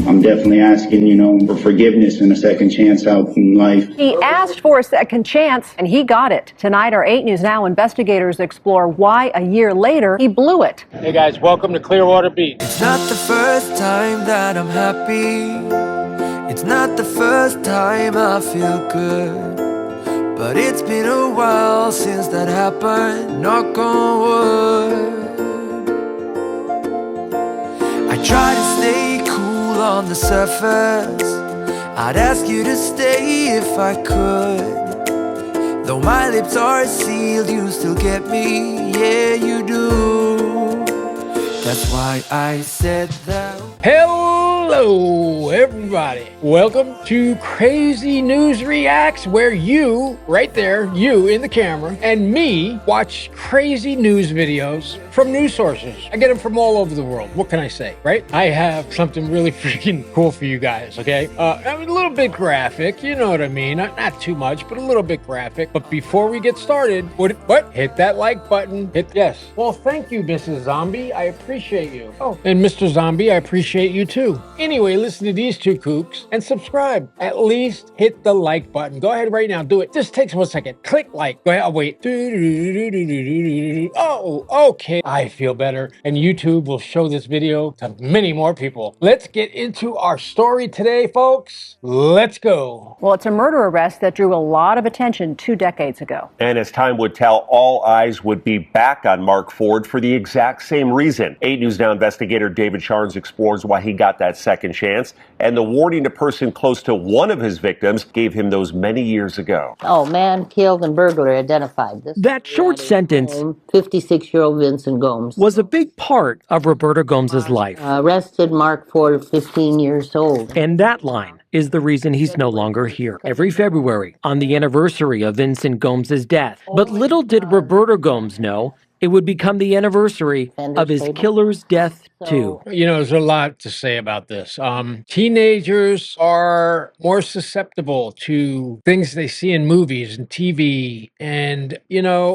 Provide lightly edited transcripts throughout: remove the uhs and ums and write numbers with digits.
I'm definitely asking, for forgiveness and a second chance out in life. He asked for a second chance, and he got it. Tonight, our 8 News Now investigators explore why a year later he blew it. Hey guys, welcome to Clearwater Beach. It's not the first time that I'm happy. It's not the first time I feel good. But it's been a while since that happened, knock on wood. I try to stay cool on the surface. I'd ask you to stay if I could. Though my lips are sealed, you still get me, yeah you do. That's why I said that. Hello, everybody. Welcome to Crazy News Reacts, where you, right there, you in the camera, and me watch crazy news videos from news sources. I get them from all over the world. What can I say, right? I have something really freaking cool for you guys, okay? I mean, a little bit graphic, you know what I mean? Not too much, but a little bit graphic. But before we get started, what? Hit that like button. Yes. Well, thank you, Mrs. Zombie. I appreciate you. Oh, and Mr. Zombie, I appreciate you too. Anyway, listen to these two kooks and subscribe. At least hit the like button. Go ahead right now. Do it. Just takes 1 second. Click like. Go ahead. I'll wait. Oh, okay. I feel better. And YouTube will show this video to many more people. Let's get into our story today, folks. Let's go. Well, it's a murder arrest that drew a lot of attention 2 decades ago. And as time would tell, all eyes would be back on Mark Ford for the exact same reason. 8 News Now investigator David Charnes explores why he got that second chance and the warning a person close to one of his victims gave him those many years ago. Oh, man killed and burglar identified. That short sentence, 56-year-old Vincent Gomes, was a big part of Roberta Gomes's life. Arrested Mark Ford, 15 years old. And that line is the reason he's no longer here. Every February, on the anniversary of Vincent Gomes's death. But little did Roberta Gomes know it would become the anniversary of his killer's death, too. You know, there's a lot to say about this. Teenagers are more susceptible to things they see in movies and TV and,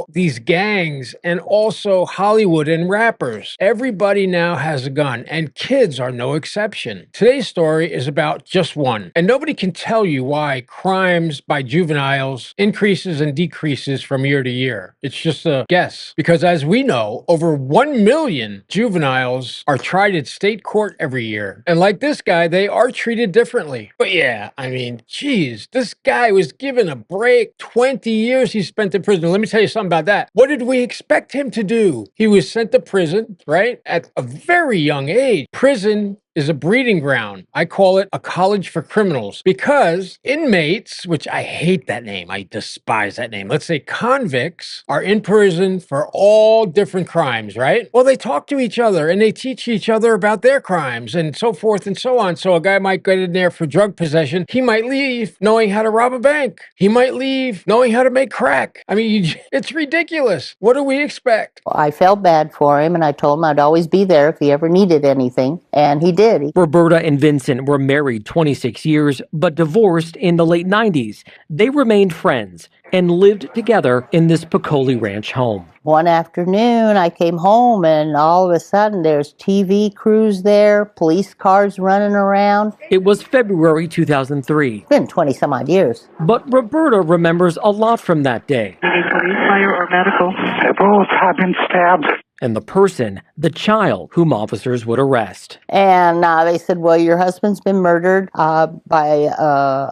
these gangs and also Hollywood and rappers. Everybody now has a gun, and kids are no exception. Today's story is about just one, and nobody can tell you why crimes by juveniles increases and decreases from year to year. It's just a guess, because as we know, over 1 million juveniles are tried at state court every year. And like this guy, they are treated differently. But yeah, I mean, geez, this guy was given a break. 20 years he spent in prison. Let me tell you something about that. What did we expect him to do? He was sent to prison, right? At a very young age. Prison is a breeding ground. I call it a college for criminals, because inmates, which I hate that name, I despise that name. Let's say convicts are in prison for all different crimes, right? Well, they talk to each other and they teach each other about their crimes and so forth and so on. So a guy might get in there for drug possession. He might leave knowing how to rob a bank. He might leave knowing how to make crack. I mean, it's ridiculous. What do we expect? Well, I felt bad for him, and I told him I'd always be there if he ever needed anything, and he did. Roberta and Vincent were married 26 years, but divorced in the late 90s. They remained friends and lived together in this Piccoli Ranch home. One afternoon, I came home, and all of a sudden, there's TV crews there, police cars running around. It was February 2003. It's been 20-some-odd years. But Roberta remembers a lot from that day. Any police, fire, or medical? They both have been stabbed. And the person, the child, whom officers would arrest. And they said, well, your husband's been murdered by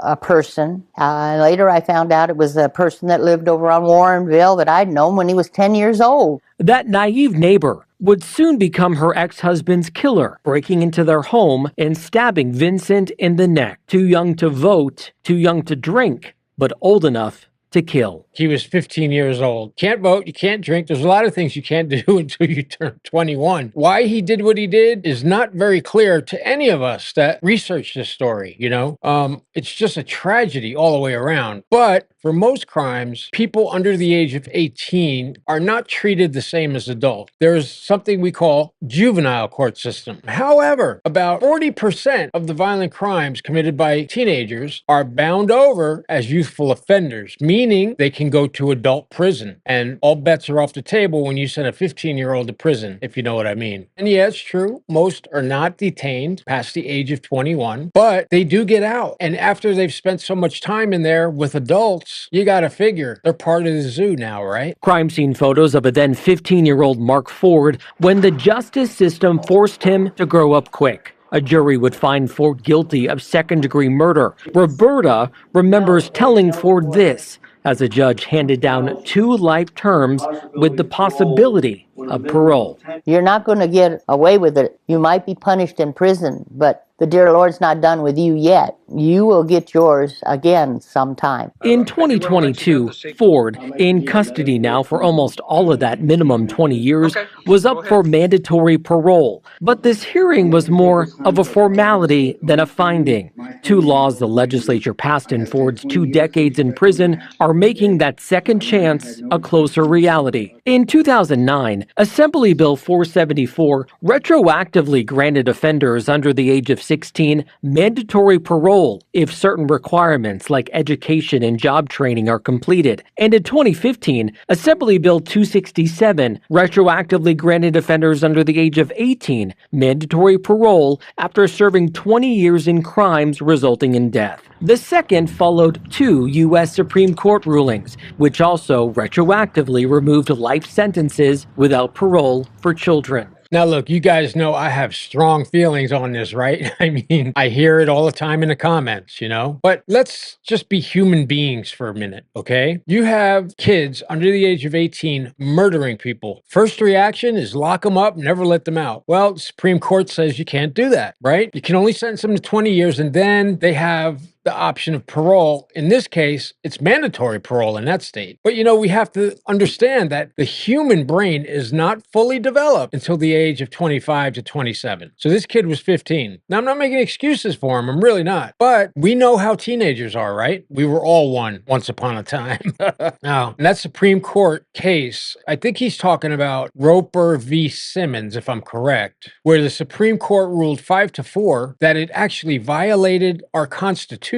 a person. And later I found out it was a person that lived over on Warrenville that I'd known when he was 10 years old. That naive neighbor would soon become her ex-husband's killer, breaking into their home and stabbing Vincent in the neck. Too young to vote, too young to drink, but old enough to kill. He was 15 years old. Can't vote, you can't drink. There's a lot of things you can't do until you turn 21. Why he did what he did is not very clear to any of us that research this story, It's just a tragedy all the way around. But for most crimes, people under the age of 18 are not treated the same as adults. There's something we call juvenile court system. However, about 40% of the violent crimes committed by teenagers are bound over as youthful offenders, meaning they can go to adult prison. And all bets are off the table when you send a 15-year-old to prison, if you know what I mean. And yeah, it's true. Most are not detained past the age of 21, but they do get out. And after they've spent so much time in there with adults, you got to figure they're part of the zoo now, right? Crime scene photos of a then 15-year-old Mark Ford when the justice system forced him to grow up quick. A jury would find Ford guilty of second-degree murder. Roberta remembers telling Ford this as a judge handed down 2 life terms with the possibility of parole. You're not going to get away with it. You might be punished in prison, but the dear Lord's not done with you yet. You will get yours again sometime. In 2022, Ford, in custody now for almost all of that minimum 20 years, was up for mandatory parole. But this hearing was more of a formality than a finding. 2 laws the legislature passed in Ford's 2 decades in prison are making that second chance a closer reality. In 2009, Assembly Bill 474 retroactively granted offenders under the age of 16 mandatory parole if certain requirements like education and job training are completed. And in 2015, Assembly Bill 267 retroactively granted offenders under the age of 18 mandatory parole after serving 20 years in crimes resulting in death. The second followed 2 U.S. Supreme Court rulings, which also retroactively removed life sentences without parole for children. Now, look, you guys know I have strong feelings on this, right? I mean, I hear it all the time in the comments, you know? But let's just be human beings for a minute, okay? You have kids under the age of 18 murdering people. First reaction is lock them up, never let them out. Well, the Supreme Court says you can't do that, right? You can only sentence them to 20 years, and then they have the option of parole. In this case, it's mandatory parole in that state. But, you know, we have to understand that the human brain is not fully developed until the age of 25 to 27. So this kid was 15. Now, I'm not making excuses for him. I'm really not. But we know how teenagers are, right? We were all one once upon a time. Now, in that Supreme Court case, I think he's talking about Roper v. Simmons, if I'm correct, where the Supreme Court ruled 5-4 that it actually violated our Constitution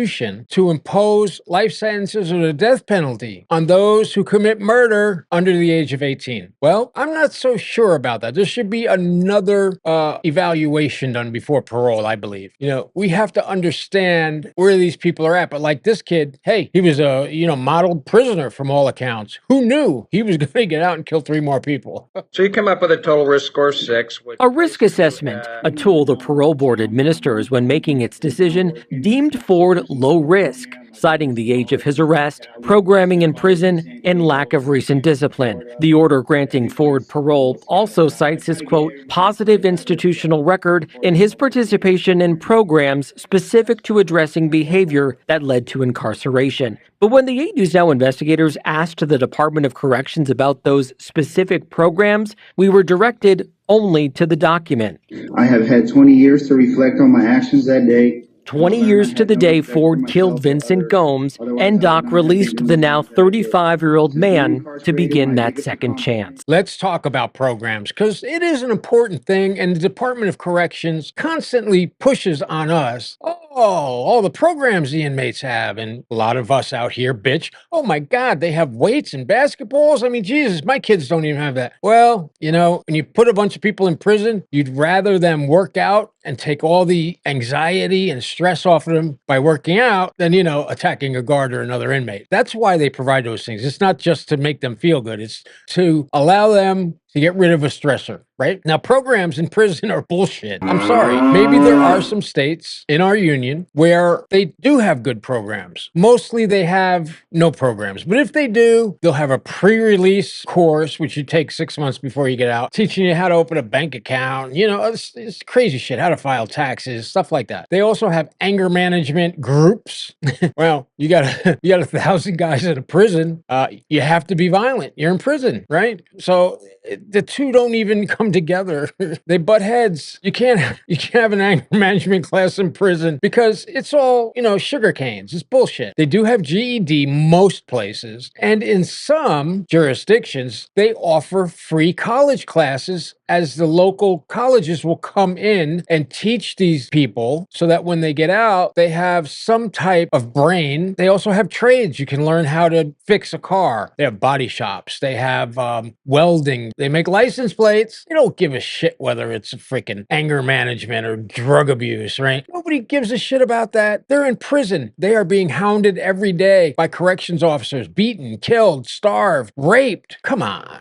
to impose life sentences or the death penalty on those who commit murder under the age of 18. Well, I'm not so sure about that. There should be another evaluation done before parole, I believe. You know, we have to understand where these people are at. But like this kid, hey, he was a, modeled prisoner from all accounts. Who knew he was going to get out and kill 3 more people? So you come up with a total risk score 6. A risk assessment, a tool the parole board administers when making its decision, deemed Ford low risk, citing the age of his arrest, programming in prison, and lack of recent discipline. The order granting Ford parole also cites his, quote, positive institutional record and his participation in programs specific to addressing behavior that led to incarceration. But when the 8 News Now investigators asked the Department of Corrections about those specific programs, we were directed only to the document. I have had 20 years to reflect on my actions that day. 20 years to the day Ford killed Vincent Gomes, and Doc released the now 35-year-old man to begin that second chance. Let's talk about programs, because it is an important thing, and the Department of Corrections constantly pushes on us. All the programs the inmates have, and a lot of us out here bitch, oh my God, they have weights and basketballs? I mean, Jesus, my kids don't even have that. Well, when you put a bunch of people in prison, you'd rather them work out and take all the anxiety and stress off of them by working out than, attacking a guard or another inmate. That's why they provide those things. It's not just to make them feel good. It's to allow them to get rid of a stressor, right? Now, programs in prison are bullshit. I'm sorry. Maybe there are some states in our union where they do have good programs. Mostly they have no programs. But if they do, they'll have a pre-release course, which you take 6 months before you get out, teaching you how to open a bank account, it's crazy shit, how to to file taxes, stuff like that. They also have anger management groups. Well, you got 1,000 guys in a prison. You have to be violent. You're in prison, right? So the two don't even come together. They butt heads. You can't have an anger management class in prison because it's all, sugar canes. It's bullshit. They do have GED most places, and in some jurisdictions, they offer free college classes, as the local colleges will come in and teach these people so that when they get out, they have some type of brain. They also have trades. You can learn how to fix a car. They have body shops. They have welding. They make license plates. They don't give a shit whether it's freaking anger management or drug abuse, right? Nobody gives a shit about that. They're in prison. They are being hounded every day by corrections officers, beaten, killed, starved, raped. Come on.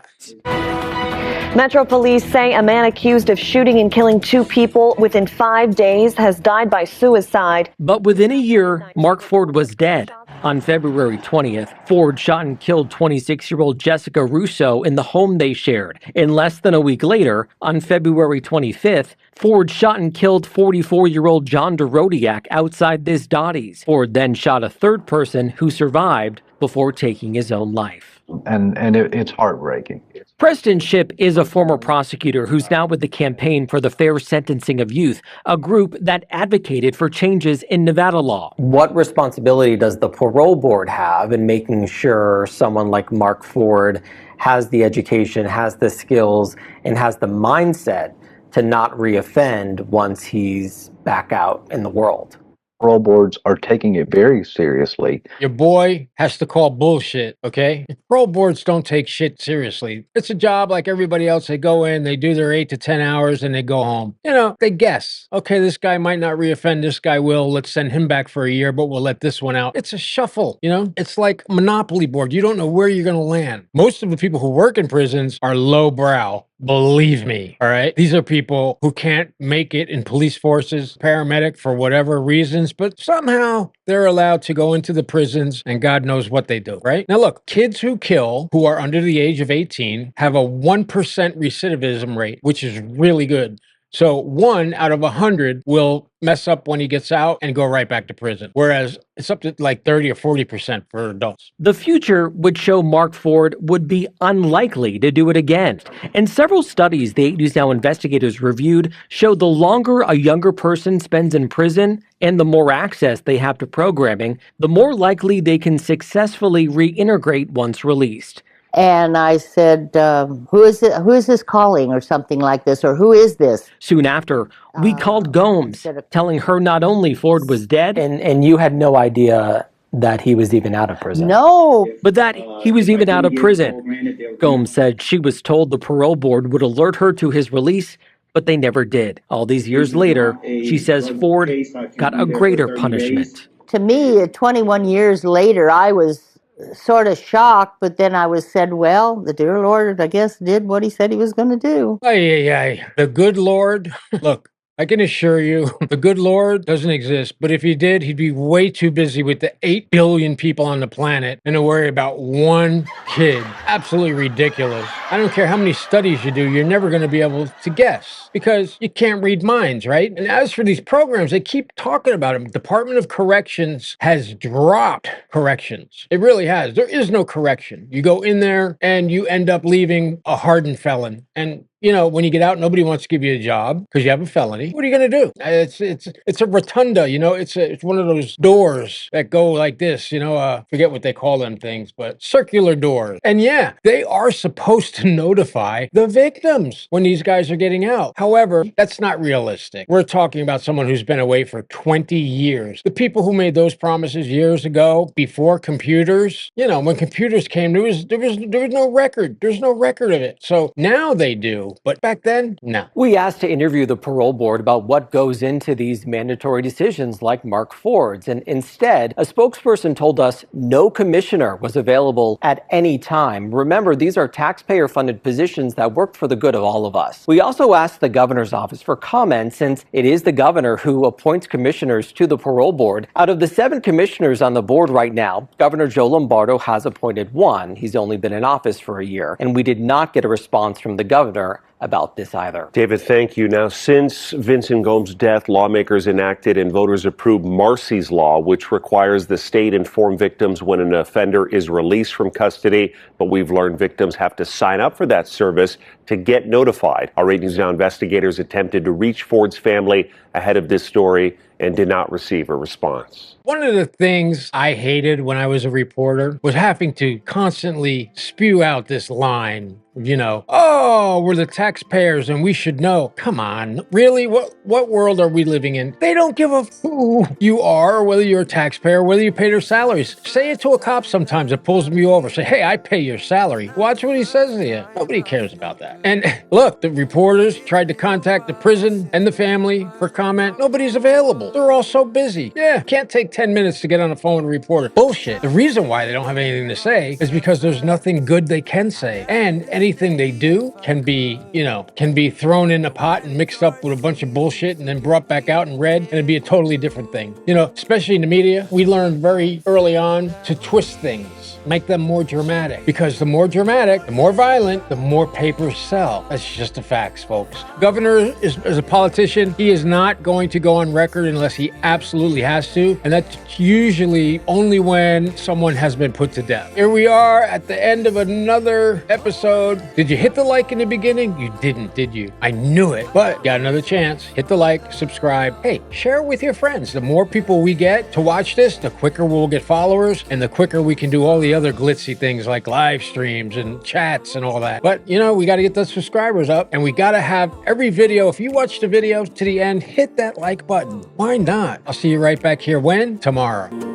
Metro Police say a man accused of shooting and killing 2 people within 5 days has died by suicide. But within a year, Mark Ford was dead. On February 20th, Ford shot and killed 26-year-old Jessica Russo in the home they shared. And less than a week later, on February 25th, Ford shot and killed 44-year-old John Dorodiak outside this Dottie's. Ford then shot a third person who survived before taking his own life. And it's heartbreaking. Preston Shipp is a former prosecutor who's now with the Campaign for the Fair Sentencing of Youth, a group that advocated for changes in Nevada law. What responsibility does the parole board have in making sure someone like Mark Ford has the education, has the skills, and has the mindset to not reoffend once he's back out in the world? Parole boards are taking it very seriously. Your boy has to call bullshit, okay? Parole boards don't take shit seriously. It's a job like everybody else. They go in, they do their 8 to 10 hours, and they go home. They guess. Okay, this guy might not reoffend, this guy will. Let's send him back for a year, but we'll let this one out. It's a shuffle, It's like Monopoly board. You don't know where you're going to land. Most of the people who work in prisons are lowbrow. Believe me, all right? These are people who can't make it in police forces, paramedic, for whatever reasons, but somehow they're allowed to go into the prisons and God knows what they do, right? Now look, kids who kill, who are under the age of 18, have a 1% recidivism rate, which is really good. So 1 out of 100 will mess up when he gets out and go right back to prison. Whereas it's up to like 30 or 40% for adults. The future would show Mark Ford would be unlikely to do it again. And several studies the 8 News Now investigators reviewed show the longer a younger person spends in prison and the more access they have to programming, the more likely they can successfully reintegrate once released. And I said, who is this calling or something like this, or who is this? Soon after, we called Gomes, telling her not only Ford was dead, And you had no idea that he was even out of prison? No. but that he was even out of prison. Gomes said she was told the parole board would alert her to his release, but they never did. All these years later, she says Ford got a greater punishment. To me, 21 years later, I was sort of shocked, but then I said, well, the dear Lord, I guess, did what he said he was going to do. The good Lord, look, I can assure you, the good Lord doesn't exist, but if he did, he'd be way too busy with the 8 billion people on the planet and to worry about one kid. Absolutely ridiculous. I don't care how many studies you do, you're never going to be able to guess because you can't read minds, right? And as for these programs, they keep talking about them. Department of Corrections has dropped corrections. It really has. There is no correction. You go in there and you end up leaving a hardened felon. And when you get out, nobody wants to give you a job because you have a felony. What are you going to do? It's a rotunda, it's one of those doors that go like this, forget what they call them things, but circular doors. And yeah, they are supposed to notify the victims when these guys are getting out. However, that's not realistic. We're talking about someone who's been away for 20 years. The people who made those promises years ago, before computers, when computers came, there was no record. There's no record of it. So now they do. But back then, no. We asked to interview the parole board about what goes into these mandatory decisions like Mark Ford's, and instead, a spokesperson told us no commissioner was available at any time. Remember, these are taxpayer-funded positions that work for the good of all of us. We also asked the governor's office for comment, since it is the governor who appoints commissioners to the parole board. Out of the 7 commissioners on the board right now, Governor Joe Lombardo has appointed 1. He's only been in office for a year, and we did not get a response from the governor about this either. David, thank you. Now, since Vincent Gomes' death, lawmakers enacted and voters approved Marsy's Law, which requires the state inform victims when an offender is released from custody. But we've learned victims have to sign up for that service to get notified. Our 8 News Now investigators attempted to reach Ford's family ahead of this story and did not receive a response. One of the things I hated when I was a reporter was having to constantly spew out this line, oh, we're the taxpayers and we should know. Come on, really? What world are we living in? They don't give a who you are, or whether you're a taxpayer, whether you pay their salaries. Say it to a cop sometimes that pulls me over. Say, hey, I pay your salary. Watch what he says to you. Nobody cares about that. And look, the reporters tried to contact the prison and the family for comment. Nobody's available. They're all so busy. Yeah, can't take 10 minutes to get on the phone with a reporter. Bullshit. The reason why they don't have anything to say is because there's nothing good they can say. And anything they do can be thrown in a pot and mixed up with a bunch of bullshit and then brought back out and read, and it'd be a totally different thing. Especially in the media, we learned very early on to twist things, make them more dramatic. Because the more dramatic, the more violent, the more papers sell. That's just the facts, folks. Governor is a politician. He is not going to go on record unless he absolutely has to. And that's usually only when someone has been put to death. Here we are at the end of another episode. Did you hit the like in the beginning? You didn't, did you? I knew it. But got another chance. Hit the like, subscribe. Hey, share it with your friends. The more people we get to watch this, the quicker we'll get followers and the quicker we can do all the other glitzy things like live streams and chats and all that. But, we got to get those subscribers up, and we got to have every video. If you watch the video to the end, hit that like button. Why not? I'll see you right back here when? Tomorrow.